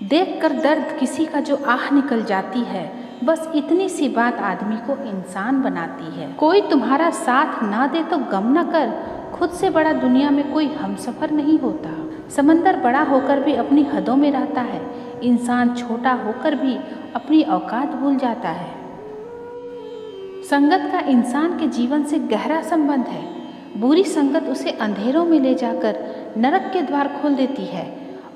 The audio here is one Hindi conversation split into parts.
देखकर दर्द किसी का जो आह निकल जाती है, बस इतनी सी बात आदमी को इंसान बनाती है। कोई तुम्हारा साथ ना दे तो गम न कर, खुद से बड़ा दुनिया में कोई हमसफर नहीं होता। समंदर बड़ा होकर भी अपनी हदों में रहता है, इंसान छोटा होकर भी अपनी औकात भूल जाता है। संगत का इंसान के जीवन से गहरा संबंध है। बुरी संगत उसे अंधेरों में ले जाकर नरक के द्वार खोल देती है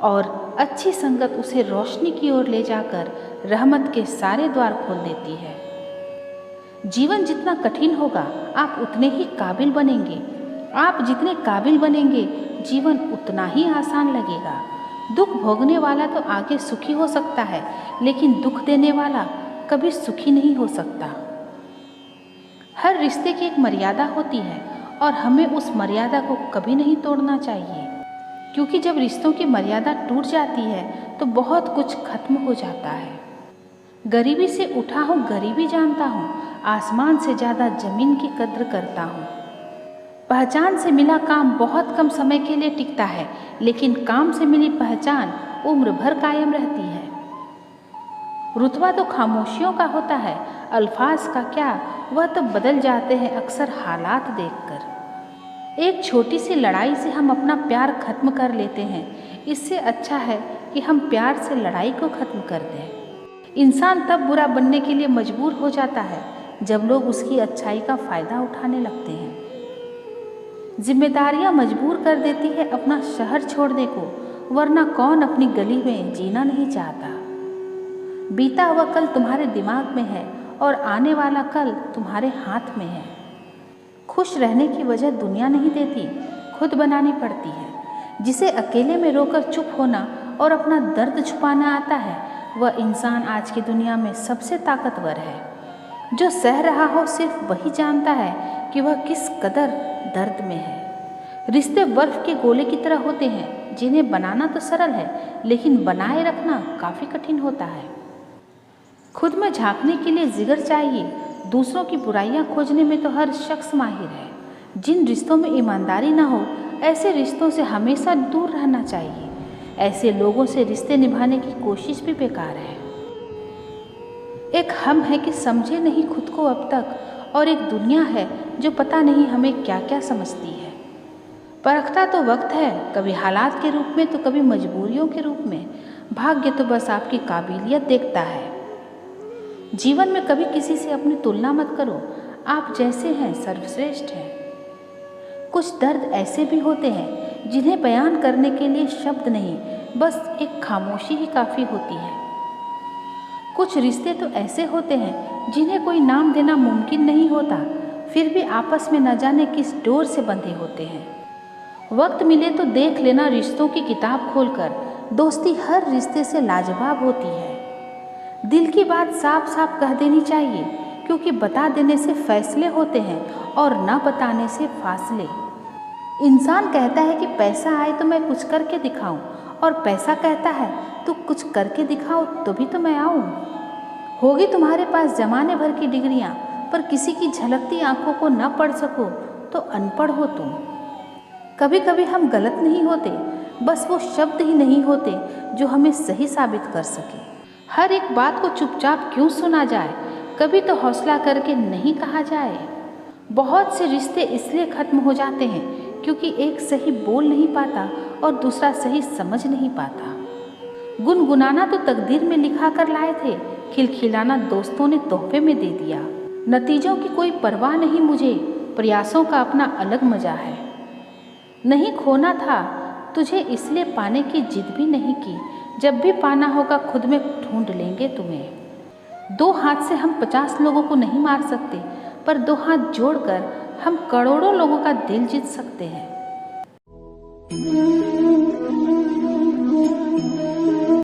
और अच्छी संगत उसे रोशनी की ओर ले जाकर रहमत के सारे द्वार खोल देती है। जीवन जितना कठिन होगा, आप उतने ही काबिल बनेंगे। आप जितने काबिल बनेंगे, जीवन उतना ही आसान लगेगा। दुख भोगने वाला तो आगे सुखी हो सकता है, लेकिन दुख देने वाला कभी सुखी नहीं हो सकता। हर रिश्ते की एक मर्यादा होती है और हमें उस मर्यादा को कभी नहीं तोड़ना चाहिए, क्योंकि जब रिश्तों की मर्यादा टूट जाती है तो बहुत कुछ खत्म हो जाता है। गरीबी से उठा हूँ, गरीबी जानता हूँ, आसमान से ज़्यादा ज़मीन की कद्र करता हूँ। पहचान से मिला काम बहुत कम समय के लिए टिकता है, लेकिन काम से मिली पहचान उम्र भर कायम रहती है। रुतबा तो खामोशियों का होता है, अल्फाज का क्या, वह तो बदल जाते हैं अक्सर हालात देखकर। एक छोटी सी लड़ाई से हम अपना प्यार खत्म कर लेते हैं, इससे अच्छा है कि हम प्यार से लड़ाई को खत्म कर दें। इंसान तब बुरा बनने के लिए मजबूर हो जाता है जब लोग उसकी अच्छाई का फ़ायदा उठाने लगते हैं। जिम्मेदारियां मजबूर कर देती है अपना शहर छोड़ने को, वरना कौन अपनी गली में जीना नहीं चाहता। बीता हुआ कल तुम्हारे दिमाग में है और आने वाला कल तुम्हारे हाथ में है। खुश रहने की वजह दुनिया नहीं देती, खुद बनानी पड़ती है। जिसे अकेले में रोकर चुप होना और अपना दर्द छुपाना आता है, वह इंसान आज की दुनिया में सबसे ताकतवर है। जो सह रहा हो सिर्फ वही जानता है कि वह किस कदर दर्द में है। रिश्ते बर्फ के गोले की तरह होते हैं, जिन्हें बनाना तो सरल है, लेकिन बनाए रखना काफ़ी कठिन होता है। खुद में झांकने के लिए जिगर चाहिए, दूसरों की बुराइयां खोजने में तो हर शख्स माहिर है। जिन रिश्तों में ईमानदारी ना हो, ऐसे रिश्तों से हमेशा दूर रहना चाहिए। ऐसे लोगों से रिश्ते निभाने की कोशिश भी बेकार है। एक हम है कि समझे नहीं खुद को अब तक, और एक दुनिया है जो पता नहीं हमें क्या क्या समझती है। परखता तो वक्त है, कभी हालात के रूप में तो कभी मजबूरियों के रूप में। भाग्य तो बस आपकी काबिलियत देखता है। जीवन में कभी किसी से अपनी तुलना मत करो, आप जैसे हैं सर्वश्रेष्ठ हैं। कुछ दर्द ऐसे भी होते हैं जिन्हें बयान करने के लिए शब्द नहीं, बस एक खामोशी ही काफ़ी होती है। कुछ रिश्ते तो ऐसे होते हैं जिन्हें कोई नाम देना मुमकिन नहीं होता, फिर भी आपस में न जाने किस डोर से बंधे होते हैं। वक्त मिले तो देख लेना रिश्तों की किताब खोलकर, दोस्ती हर रिश्ते से लाजवाब होती है। दिल की बात साफ साफ कह देनी चाहिए, क्योंकि बता देने से फैसले होते हैं और न बताने से फासले। इंसान कहता है कि पैसा आए तो मैं कुछ करके दिखाऊं, और पैसा कहता है तू कुछ करके दिखाओ तो भी तो मैं आऊं। होगी तुम्हारे पास जमाने भर की डिग्रियां, पर किसी की झलकती आंखों को न पढ़ सको तो अनपढ़ हो तुम। कभी कभी हम गलत नहीं होते, बस वो शब्द ही नहीं होते जो हमें सही साबित कर सके। हर एक बात को चुपचाप क्यों सुना जाए, कभी तो हौसला करके नहीं कहा जाए। बहुत से रिश्ते इसलिए खत्म हो जाते हैं क्योंकि एक सही बोल नहीं पाता और दूसरा सही समझ नहीं पाता। गुनगुनाना तो तकदीर में लिखा कर लाए थे, खिलखिलाना दोस्तों ने तोहफे में दे दिया। नतीजों की कोई परवाह नहीं मुझे, प्रयासों का अपना अलग मजा है। नहीं खोना था तुझे इसलिए पाने की जिद भी नहीं की, जब भी पाना होगा खुद में ढूंढ लेंगे तुम्हें। दो हाथ से हम 50 लोगों को नहीं मार सकते, पर दो हाथ जोड़कर हम करोड़ों लोगों का दिल जीत सकते हैं।